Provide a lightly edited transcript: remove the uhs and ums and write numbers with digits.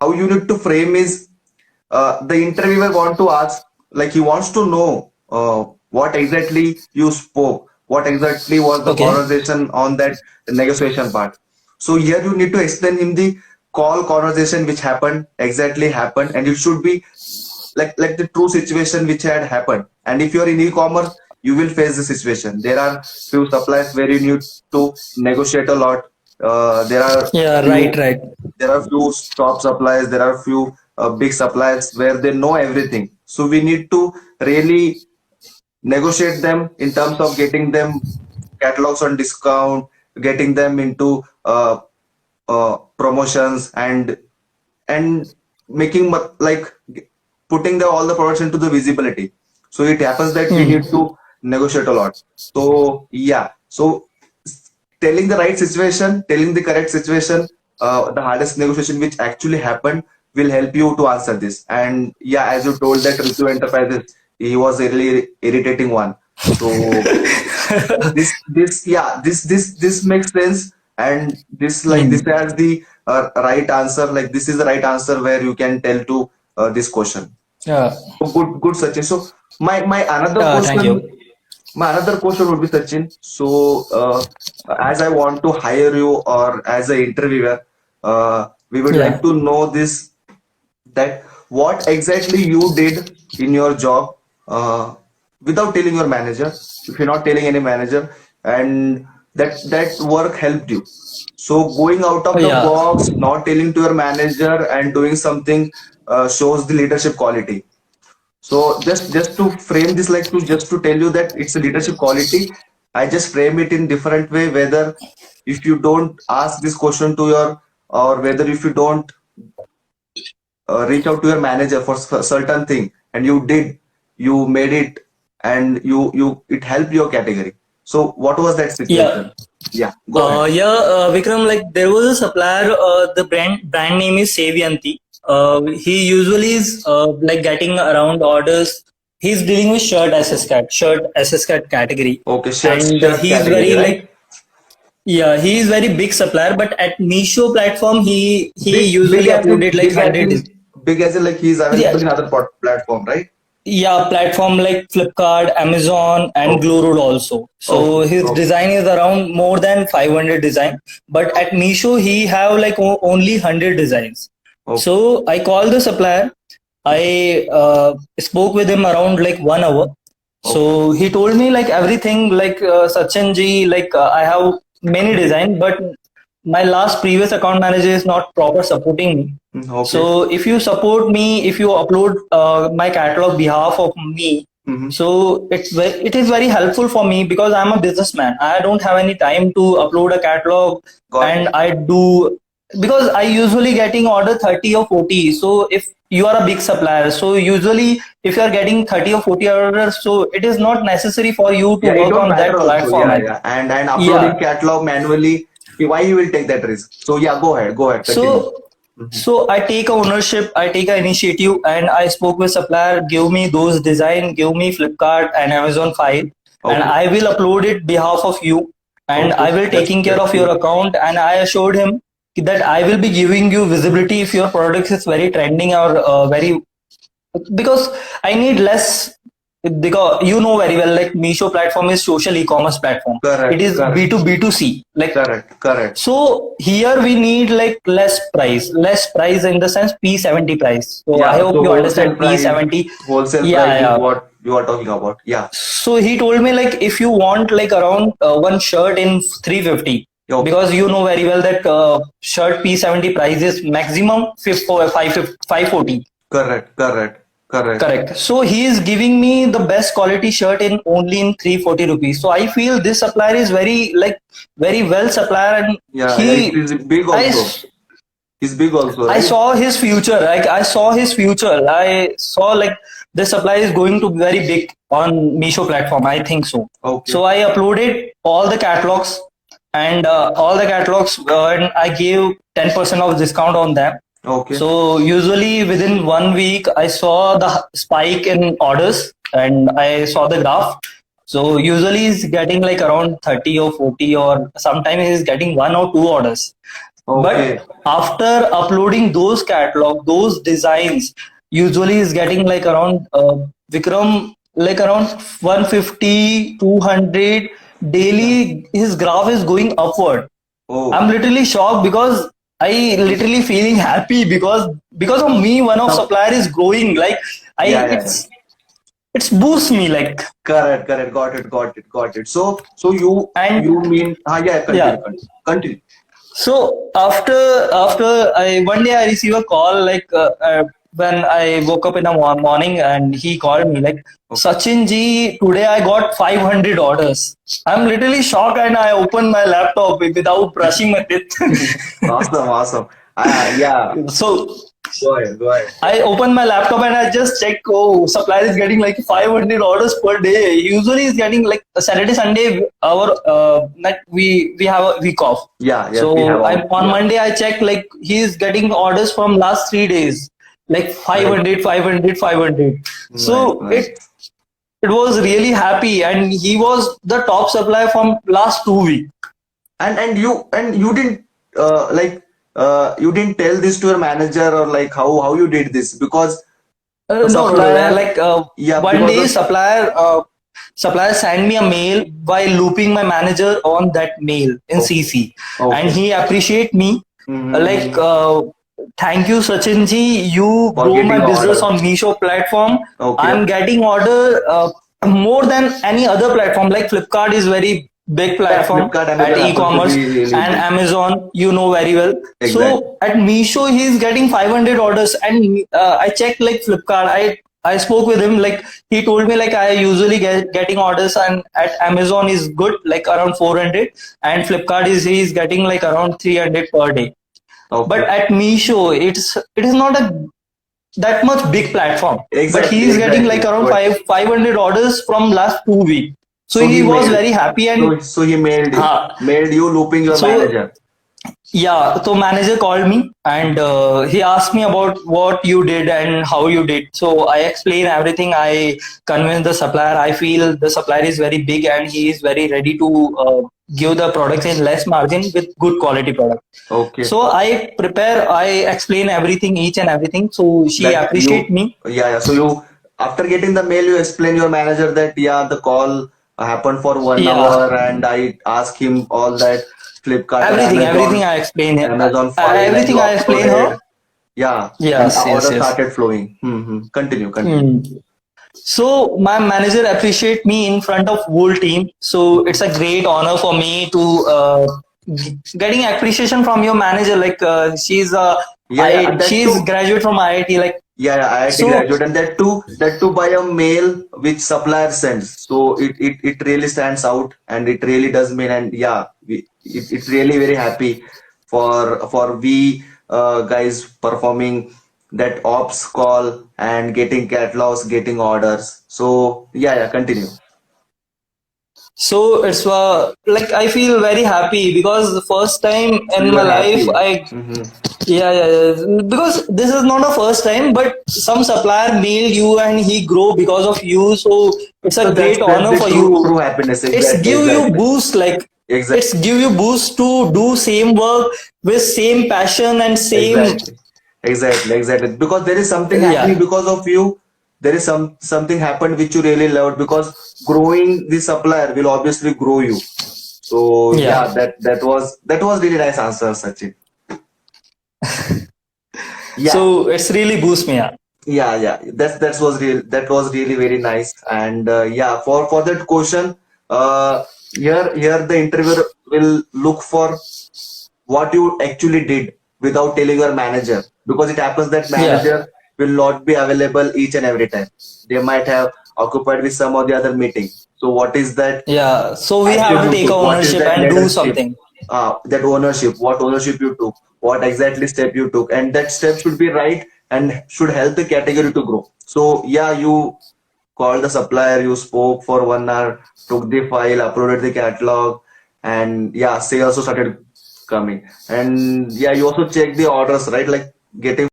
how you need to frame is the interviewer want to ask, like he wants to know what exactly you spoke, what exactly was the Okay. conversation on that negotiation part. So here you need to explain him the call conversation which happened, and it should be like the true situation which had happened. And if you are in e-commerce, you will face the situation. There are few suppliers where you need to negotiate a lot. There are Yeah, right, few right. there are few top suppliers, there are few big suppliers where they know everything. So we need to really negotiate them in terms of getting them catalogs on discount, getting them into promotions, and making like putting all the products into the visibility. So it happens that we need Hmm. to negotiate a lot. So yeah, so telling the right situation, telling the correct situation, the hardest negotiation which actually happened will help you to answer this. And yeah, as you told that Ritu Enterprises, he was a really irritating one. So this makes sense, and this Hmm. has the right answer. Like this is the right answer where you can tell to this question. Yeah. So good, Sachin. So my another Thank question you. my another question would be, Sachin. So, as I want to hire you or as an interviewer, we would like Yeah. to know this, that what exactly you did in your job without telling your manager, if you're not telling any manager, and that work helped you. So going out of the Yeah. box, not telling to your manager and doing something shows the leadership quality. So just to frame this, like to just to tell you that it's a leadership quality, I just frame it in different way. Whether if you don't ask this question to your, or whether if you don't reach out to your manager for certain thing, and you made it, and you it helped your category. So what was that Yeah. situation? Yeah, go ahead. Vikram, like there was a supplier, the brand name is Savianti. He usually is like getting around orders. He's dealing with shirt SSCAT category, Okay, and shirt he's category, very right? like, yeah, he is very big supplier. But at Meesho platform, he Big usually as in uploaded like 100. like he's Yeah, available in other platform, right? yeah, platform like Flipkart, Amazon, and Okay, Glowroad also. So okay, his okay, design is around more than 500 design. But at Meesho, he have like only 100 designs. okay, So I called the supplier. I spoke with him around like 1 hour. okay. So he told me like everything, like Sachin ji, like I have many design, but my last previous account manager is not proper supporting me. Okay. So if you support me, if you upload my catalog behalf of me, Mm-hmm. so it is very helpful for me because I'm a businessman. I don't have any time to upload a catalog, Got and it. I do because I usually getting order 30 or 40. So if you are a big supplier, so usually if you are getting 30 or 40 orders, so it is not necessary for you to Yeah, it work don't on matter that also. platform. Yeah, yeah. And uploading Yeah. catalog manually, why you will take that risk? So yeah, go ahead, continue. So Mm-hmm. so I take a ownership, I take a initiative, and I spoke with supplier, give me those design, give me Flipkart and Amazon file, and Okay, I will upload it behalf of you, and okay. I will taking care That's of your good. account, and I assured him that I will be giving you visibility if your product is very trending or very, because I need less, because you know very well like Meesho platform is social e-commerce platform. It Correct, is correct, B2B2C. Like, correct. so here we need like less price in the sense P70 price. So I Yeah. hope So you understand P70. wholesale price Yeah, is yeah. what you are talking about. Yeah. So he told me like if you want like around one shirt in 350, Okay. because you know very well that shirt P70 price is maximum 540. Correct. Correct. So he is giving me the best quality shirt in only in 340 rupees. So I feel this supplier is very like very well supplier, and Yeah, yeah. It he is big I also. It's big also, I right? saw his future. Like I saw his future. I saw like this supply is going to be very big on Meesho platform. I think so. Okay. So I uploaded all the catalogs, and and I gave 10% of discount on them. Okay. So usually within 1 week, I saw the spike in orders, and I saw the graph. So usually he's getting like around 30 or 40, or sometimes he's getting 1 or 2 orders. Okay. But after uploading those catalog, those designs, usually is getting like around Vikram, like around 150, 200 Yeah. daily. His graph is going upward. Oh. I'm literally shocked because I literally feeling happy because of me, one of Some, supplier is growing. Like I, yeah, yeah. it's boosts me like. Correct, correct. Got it, got it, got it. So you And mean, yeah, yeah. continue, continue, continue. So after I one day I receive a call like when I woke up in the morning and he called me like, Okay. Sachin ji, today I got 500 orders. I'm literally shocked and I opened my laptop without brushing my teeth. Awesome, awesome. Yeah. So Go ahead, go ahead. I opened my laptop and I just checked. Oh, supplier is getting like 500 orders per day. Usually, is getting like a Saturday, Sunday. Our that we have a week off. Yeah, yes, we have So all. on Yeah. Monday I checked like he is getting orders from last 3 days, like Right. 500, 500, 500. Nice, So nice. it was really happy, and he was the top supplier from last 2 weeks. And you didn't you didn't tell this to your manager, or like how you did this, because the No, supplier, like yeah, one because day the, supplier sent me a mail by looping my manager on that mail in okay, CC, and okay. he appreciate me like Mm-hmm. thank you Sachin ji, you For grow my getting business order. on Meesho platform. Okay. I'm getting order more than any other platform. Like Flipkart is very big Yeah, platform Flipkart, at Amazon happens to e-commerce, be really and big. Amazon, you know very well. Exactly. So at Meesho, he's getting 500 orders, and I checked like Flipkart. I spoke with him. Like he told me like I usually getting orders, and at Amazon is good like around 400, and Flipkart is he's getting like around 300 per day. But Okay. at Meesho, it is not a that much big platform. But he Exactly, is getting like exactly. around But 500 orders from last 2 weeks. So so he he was mailed, very happy, and so he mailed you, uh, mailed you looping your so manager. yeah, so manager called me and he asked me about what you did and how you did. So I explained everything. I convinced the supplier. I feel the supplier is very big and he is very ready to give the products in less margin with good quality product. Okay. So I explain everything, each and everything. So she That appreciate you, me. yeah, yeah. So you, after getting the mail, you explain your manager that, yeah, the call happened for 1 hour, Yeah, and I asked him all that Flipkart and everything I explain. Amazon file, and you Everything I explain her. uploaded. Yeah, and the Yes, yes, order yes. started flowing. Continue, continue. Hmm. So my manager appreciate me in front of whole team. So it's a great honor for me to getting appreciation from your manager. Like Yeah, yeah, and that she's too. graduate from IIT. Like Yeah, yeah, IIT so, graduate, and that too by a mail which supplier sends. So it really stands out, and it really does mean. And yeah, it's really very happy for we guys performing that ops call and getting catalogs, getting orders. So yeah, yeah, continue. so it's like I feel very happy because the first time So in you my are life happy. I Mm-hmm. yeah. Because this is not a first time, but some supplier mail you and he grow because of you. So it's So a great that's honor the for true you. happiness. It's Exactly, give you exactly, boost like exactly. it's give you boost to do same work with same passion and same Exactly. Exactly. Exactly. Because there is something happening yeah, because of you. There is something happened which you really loved, because growing the supplier will obviously grow you. So yeah. yeah, that was really nice answer, Sachin. Yeah, So it's really boost me. Yeah. yeah, yeah. That was really very nice. And yeah, for that question, here the interviewer will look for what you actually did without telling your manager, because it happens that Yeah. manager will not be available each and every time. They might have occupied with some or the other meeting. So what is that Yeah. So we have action to you take took? What is ownership that and do leadership? something. That ownership, what ownership you took, what exactly step you took, and that step should be right and should help the category to grow. So yeah, you called the supplier, you spoke for 1 hour, took the file, uploaded the catalog, and yeah, sales also started coming. And yeah, you also check the orders, right? Like getting